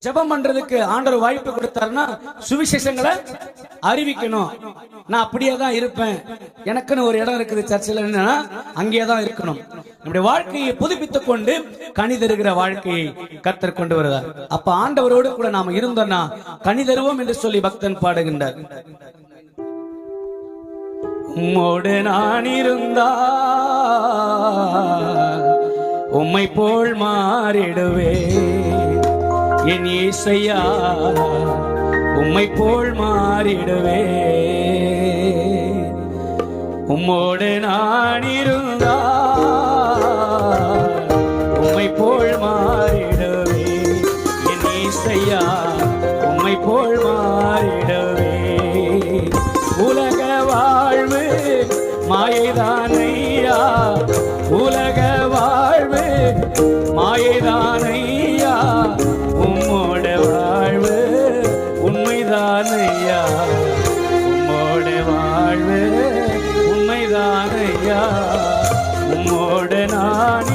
ஜெபம் பண்றதுக்கு ஆண்டவர் வாய்ப்பு கொடுத்தாருன்னா சுவிசேஷங்களை அறிவிக்கணும். நான் அப்படியே தான் இருப்பேன், எனக்குன்னு ஒரு இடம் இருக்குது சர்ச்சில், அங்கேயே தான் இருக்கணும். நம்முடைய வாழ்க்கையை புதுப்பித்துக் கொண்டு கனி தருகிற வாழ்க்கையை கர்த்தர் கொண்டு வருவார். அப்ப ஆண்டவரோடு கூட நாம இருந்தோம்னா கனி தருவோம் என்று சொல்லி பக்தன் பாடுகின்றார். உம்மோடு நான் இருந்தா உம்மை போல் மாறிடுவே, என் இயேசையா உம்மை போல் மாறிடுவே. உம்மோடு நான் இருந்தா உம்மை போல் மாறிடுவே, என் இயேசையா உம்மை போல் மாறிடுவே. உலக வாழ்வு மாயைதானையா, உலக வாழ்வு மாயைதானையா, உம்மோட வாழ்வு உண்மைதானையா, உம்மோட வாழ்வு உண்மைதானையா. உம்மோட நான்